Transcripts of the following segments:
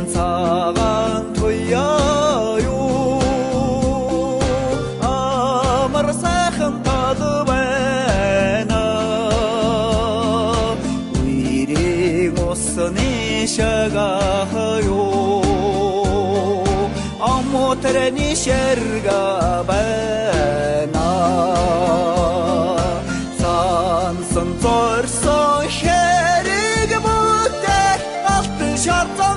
цагаан туяаю амар сайхан тал байна үерийг усны шагахаю аммотрэни шэрга байна сансан зорсон хэрэг бүтээх алтан шатсан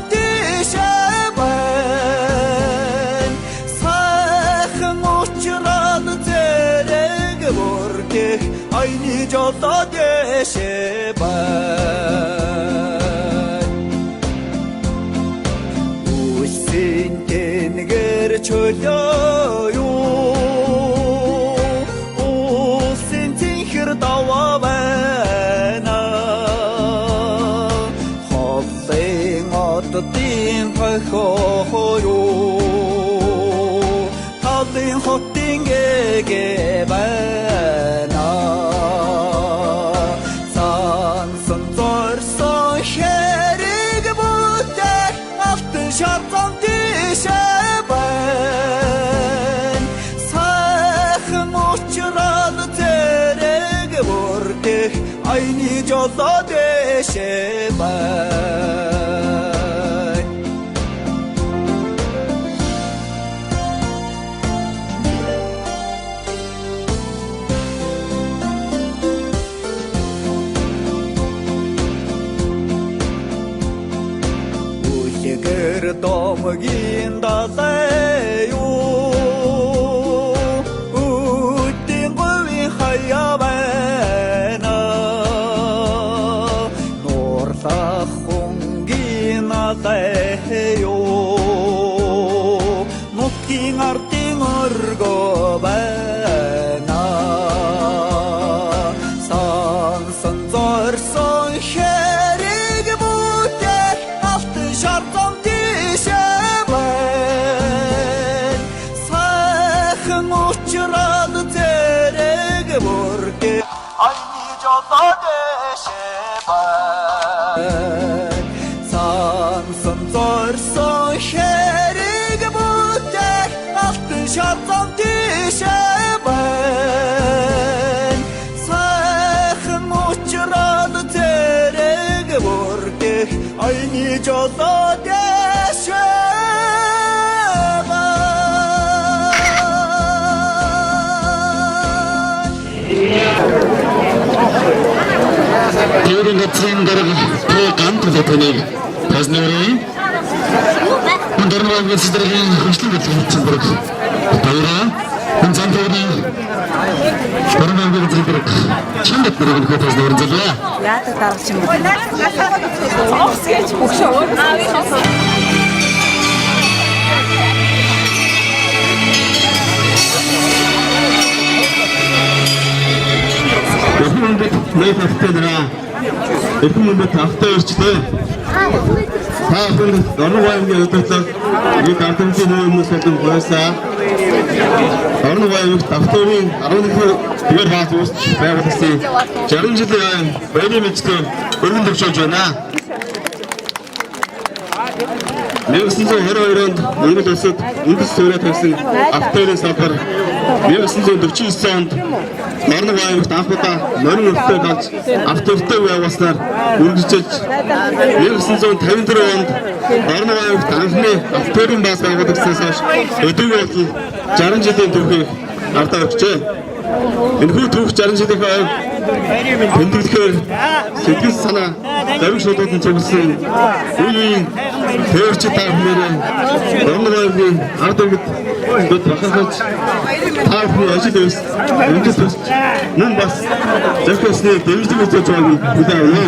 айны жолоо дэшээ бай үсийн тэнгэр чөлөө үсийн тэнхэр даваа байна ховлын оддын хохоо талын хотын гээ байна шатсан дэшээ байна сайхан учрал зэрэг бүрдэх айны жолоо дэшээ байна гэр домгийн далайю үтэн говийн хаяа байна нурлах хонгийн алайю нутгийн ардын оргоо байна сансан зорсон хэрэг бүтээх алтан шатсан учрал зэрэг бүрдэх айны жолоо дэшээ байна сансан зорсон хэрэг бүтээх алтан шатсан дэшээ байна сайхан учрал зэрэг бүрдэх айны жолоо дэшээ Тэврийн газрын дарга гант төлөвлөнийг таснорын өндөрмөгийн сэдвийн хөшлөг төлөвлөсөн бүрэг баяраа энэ төвийн өндөрмөгийн зэрэг чимэт бүрэг хөтөс дөрөн зэлээ яата дарагч юм бэ оосгэж бөхшөө Эхмэнд нэт автэнаа эхмэнд тавтай өрчлөө. Таахын орногойн өдөртөг нэг ардамжийн хүмүүс болон гоосаа орногойн тавтын 11 дугаар хаас үүсч байгуулсан 60 жилийн байрны мэдлэг өргөн төвшөж байна. 1922 онд Монгол улсад үндэс суурьа тавьсан автоэрийн салбар 1949 онд Орног аймагт анхудаа морин өвтөй ганц автовтой байгуулснаар үргэлжлэж 1954 онд Орног аймагт анхны автоэрийн бааз байгуулагдсанаас хойш өдөргүй болон 60 жилийн түүхийг ардаа өгчээ. Энэхүү түүх 60 жилийн хойд тэмдэглэхээр сэтгэл санаа зарим шуудуудын цугласан үеийн төвчд таахнараа Орног аймгийн ард иргэд бахархаж таахны ажил өс өндөс мөн бас зөвхөсний дэмжлэг үзүүлж байгааг хүлээн авна.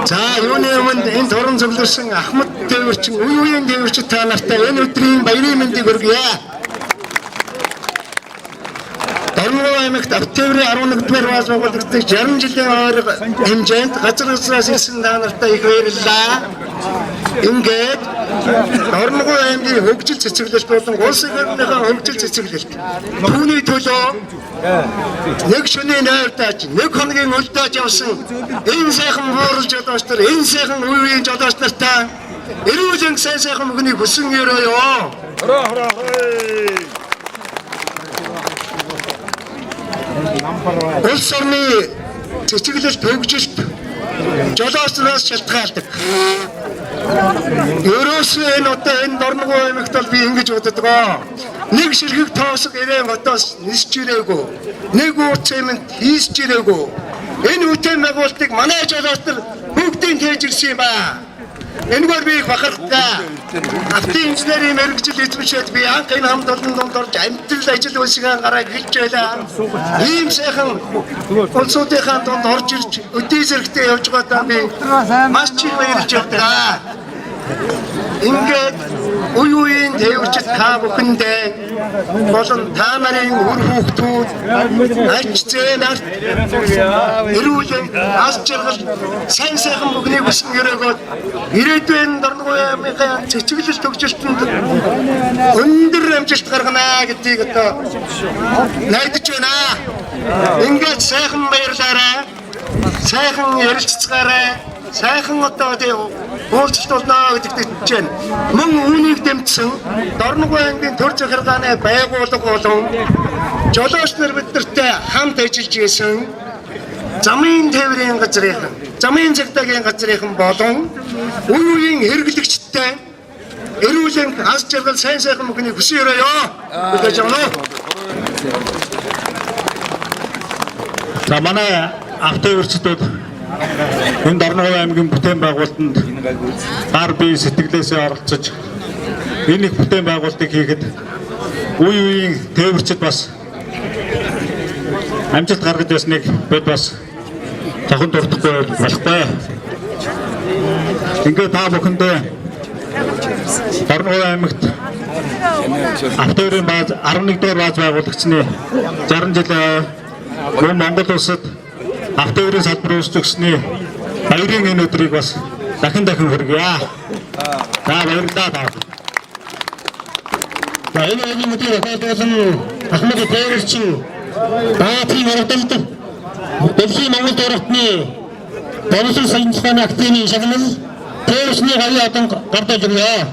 За юуны өмнө энэ торон зөвлөсөн Ахмад тээвэрчин үеийн тээвэрчид та нартай энэ өдрийн баярын мэндийг хүргье. Орног аймагт Автоврын 11-р бааз байгуулагдсан 60 жилийн ойрог хэмжээнд газар газраас ирсэн та нартай их баярлалаа. Ингээд Орногов аймгийн хөгжил цэцэглэлт болон улсын орныхоо хөгжил цэцэглэлт түүний төлөө нэг шөнийн найртаач нэг хоногийн үлдээж явсан энэ сайхан буурал жолооч нар энэ сайхан үеийн жолооч нартай эрүүл сайхан мөнгөний хүсэн өрөөё. Улс орны цэцэглэлт хөгжилт жолоочноос шалтгаалдаг. Ерөөсөө энэ одоо энэ Орногов аймагт бол би ингэж боддог. Нэг ширхэг тоосог эрээн хотоос нисч ирээгүй. Нэг уур цемент хийсч ирээгүй. Энэ үтэн байгуултыг манай жолооч нар бүгдийг хийж ирсэн юм ба. Энэгээр би их бахархдаг. Автын инженерийн мэргэжил эзэмшээд би анх энэ хамт олон донд орж амтл ажил үйлсийн гараа гэлж байлаа. Ийм сайхан улсуудынхаа донд орж ирж өдөө зэрэгтэй явж байгаадаа би маш их баярлж явдаг. Ингээд үеийн төвчд та бүхэндээ болон та нарын үр хүүхдүүд ач зээ нарт эрүүл ас жаргал сайн сайхан бүхний хүсэн өрөөгөөд ирээдүйн Орногов аймгийн цэцэглэлт хөгжилтөнд өндөр амжилт гаргана гэдгийг одоо найдаж байна. Ингээд сайхан баярлаарай. Сайхан ярилццгаарай. Сайхан одоо өөрчлөлт болно гэдэгт хэлж байна. Мөн үүнийг дэмжсэн Орногов аймгийн төр захиргааны байгууллага болон жолооч нар биднэртэй хамт ажиллаж исэн замын тээврийн газрынхан, замын цагдаагийн газрынхан болон үеийн хэрэглэгчтэй эрүүл ас жаргал сайн сайхан мөнгөний хүсэн өрөөё. Бүгд явна. За манай автоөрчдүүд энэ Орногов аймгийн бүтээн байгуулалтанд гар бие сэтгэлээсээ оролцож энэ их бүтээн байгуулалтыг хийхэд үеийн тээвэрчид бас амжилт гаргаж байсныг бид бас зохон дурдахгүй болохгүй. Ингээд та бүхэндээ Орногов аймагт Автоврын бааз 11-р бааз байгуулагдсны 60 жилийн мөн Монгол улсад Автоврын салбар үүсгэсний баярын энэ өдрийг бас дахин хүргье. За баярлалаа та. За энэ өдрийн өдрийг болон Ахмад Бэйрчин Баатарын ордолд дэлхийн Монгол дөрөвтний Боловсон санхүүгийн активны шагнал Бэйрчний гавьяа одоо гардаж ирнэ.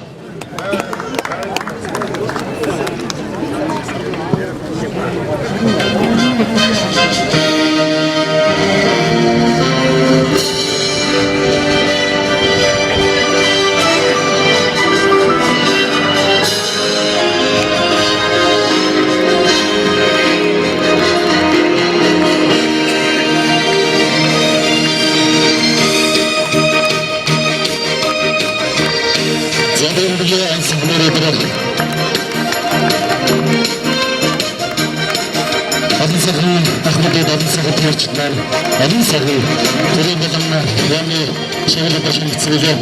Алин сагын төрийн болон яны шагнал башигцгэлээ.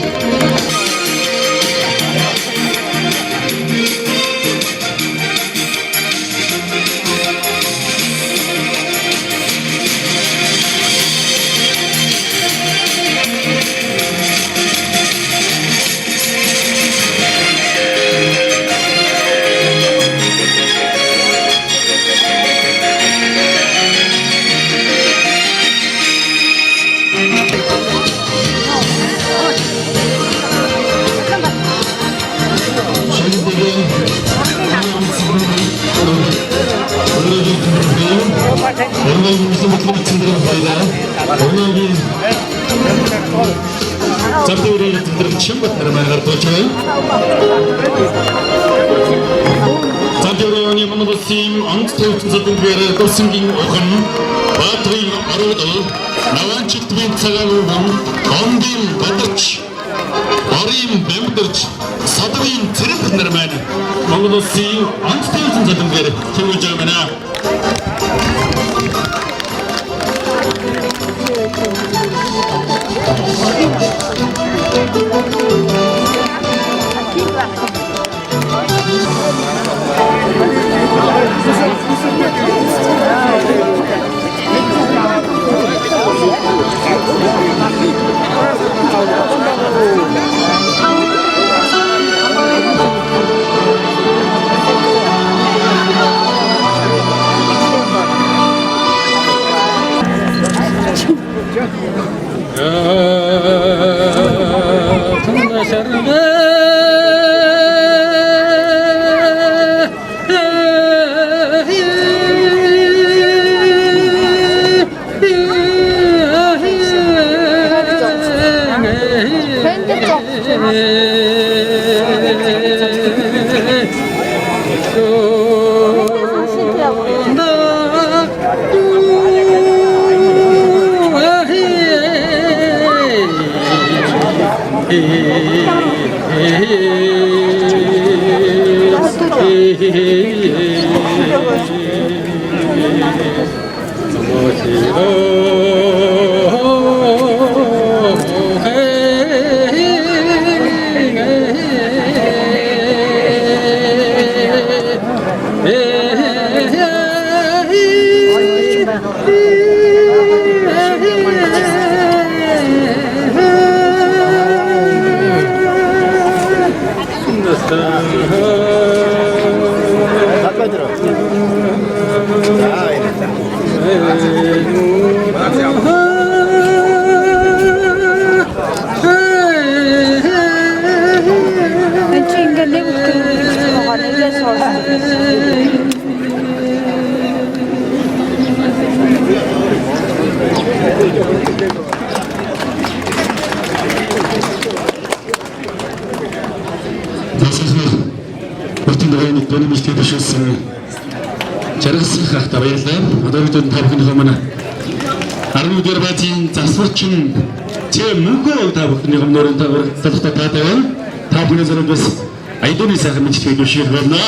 Замдөрөний Монголын онц төвчөн зөвлөөр дурсангийн ухаан Баатарын орууд наванчтын цагаан гомдын бодч орын бэмдэрч садвын зэрэг нар маань Монголын онц төвчөн зөвлөөр төвөж байна. Жаргалсах хахта баярлалаа. Одоо бид та бүхнийхөө манай 11-р баазын засварчин Ч мөнгөө та бүхний өмнөрөнд талхтаа таатай байна. Та бүхний зэрэг бас айдууны сайхан мэдчилгээ өгөх болно.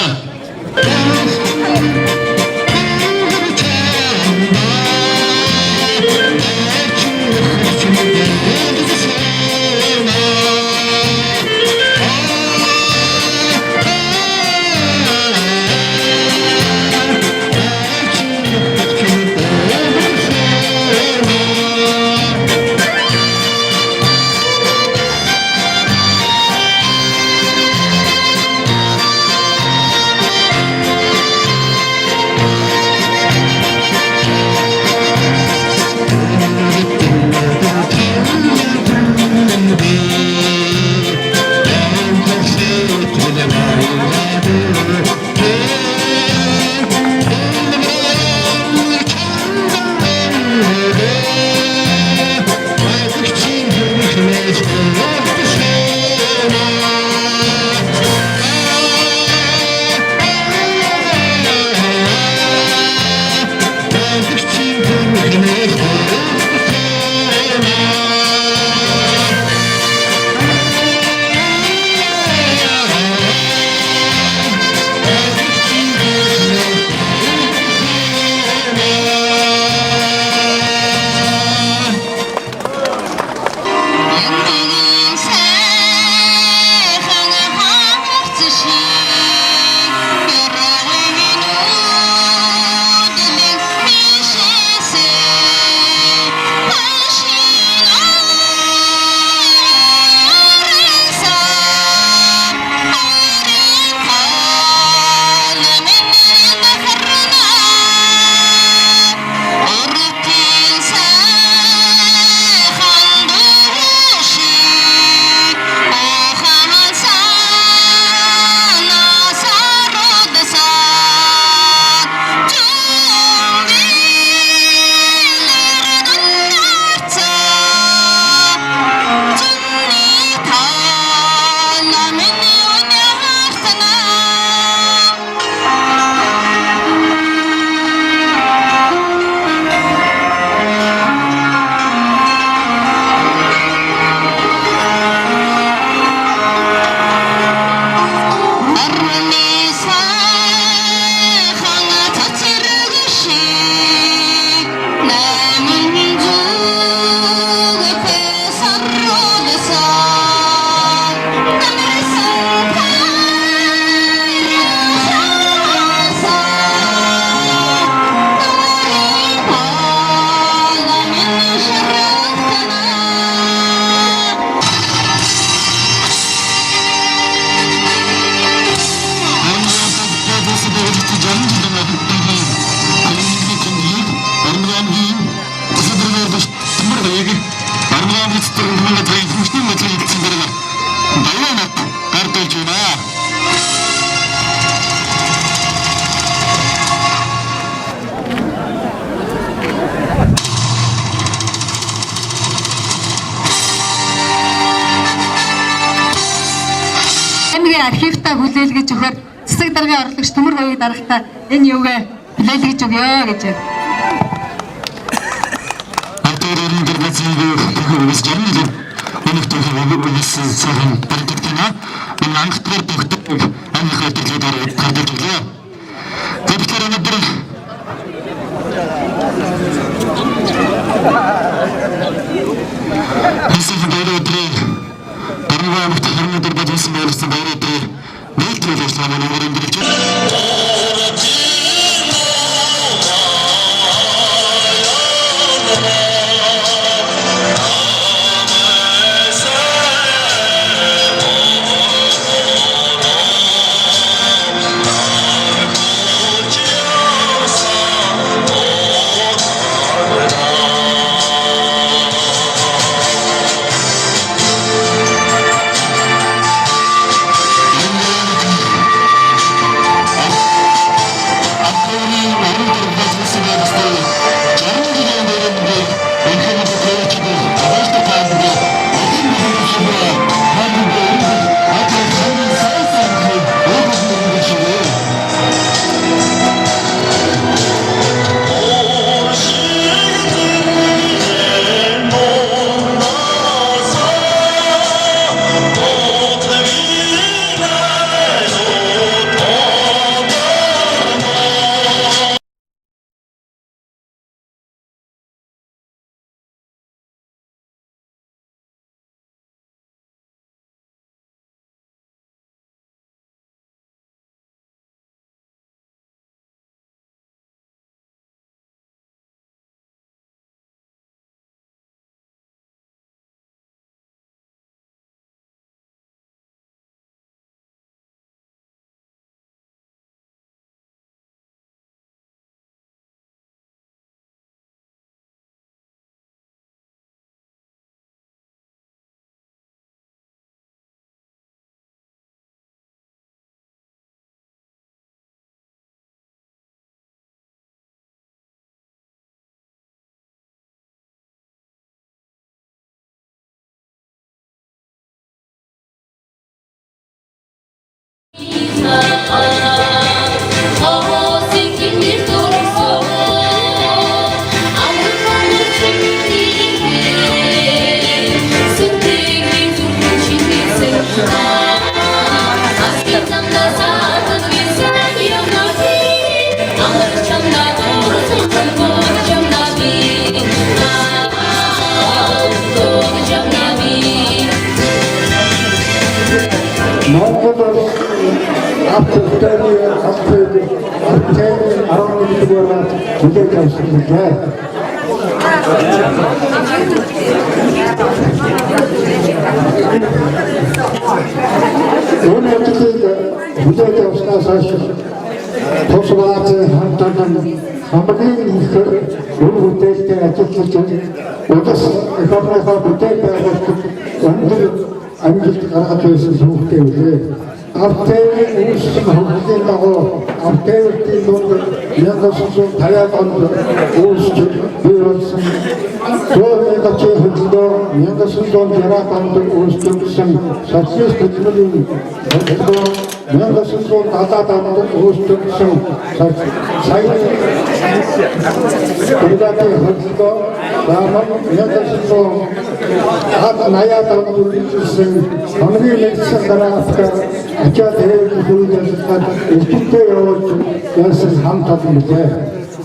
Дорногой эцэстэр Дорногой цагийн хөгжлийн бодлогын хэлсэн дээрээ баян нот гардуулж байна. Эмгийн архивтаа хүлээлгэж өгөхөөр засаг даргын орлогч Төмөр Баяг дарагтаа энэ юугээ хүлээлгэж өгье гэж. Артурын дэргэцийг өгөөс жирэмлэг өнөختөөр өгөөс сайхан баригдана. Энэ анхдгаар тогтдог амийнхаа төлөвөөр гардуулж өглөө. Тэгэхээр өнөөдөр хэсэг дөрөвдрий Дорногой хамтар бажсан байсан дөрөвдрий нийтлэл ажиллагааны өрөөнд ирж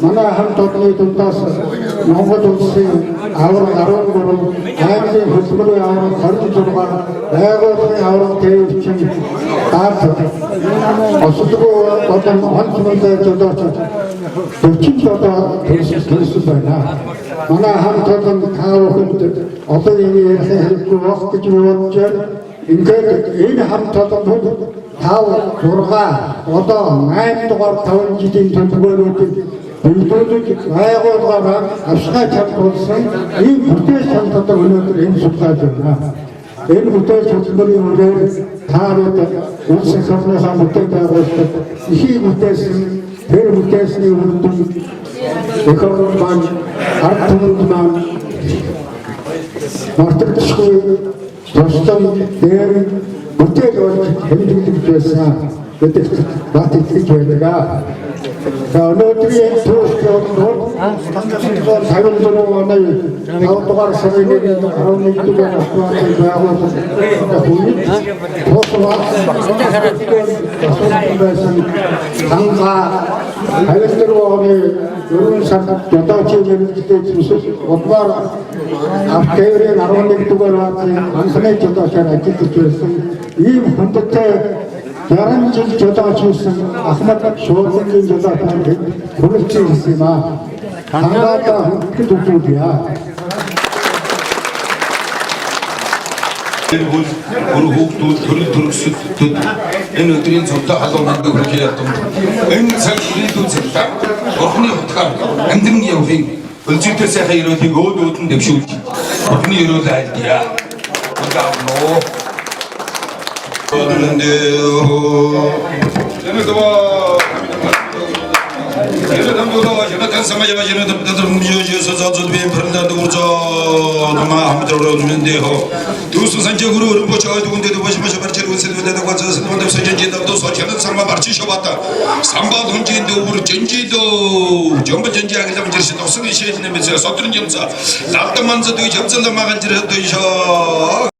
манай хамт олонны дундаас Монгол улсын авраг 13, аймгийн хөтөлбөрийн авраг 26, байгууллагын авраг төвчин дард осолгүй болон онцгой жолооч 47 төрсөн байна. Манай хамт олон таавахд одоо энэ ярих хэрэггүй болох гэж бодож байна. Ингээд энэ хамт олон 5, 6, одоо 8 дугаар 5 жилийн төлөвлөгөөнүүд Бүгдүүд байгууллагаараа авшгаа чамдуулсан ийм бүтээл чамддаг өнөөдөр энэ судалж байна. Энэ бүтээл хөтөлбөрийн үрээр таарууд улс их орносоо бүтээл байгуулдаг ихийг бүтээсэн тэр бүтээсний үр дүн эх орн маань ард түмэнд маань мартагдахгүй тусламж дээр бүтээл болж хэмжигдэж байсан гэдэгт бат итгэж байдаг. За өнөөдрийн төвчөөр 54 оны 5 дугаар сарын 11-нд ахуйн байгууллага ханга 54 оны 4 сард жодоочийн мэргэжлийн зүсэл удмаар автоэрийн 11 дугаар баазын анхны жодоочоор ажиллаж байсан ийм хүндтэй 60 жил жодооч хийсэн Ахмад Шуудангийн жодооч хүлээлттэй хийсэн юм аа. Тангаата хүндэт үзүүлье. Энэ бол өргөдүүд төрөл төрөсөдд энэ өдрийн цогтой халууныг хүргэх юм. Энэ цаг ирээдүйн цагта Бурхны утгаар амьдрын явахын өлзөлтөө сайхан өрөөлийг өөдөөд нь дэвшүүлж Бурхны өрөөлөө айлдъя. Угаавно.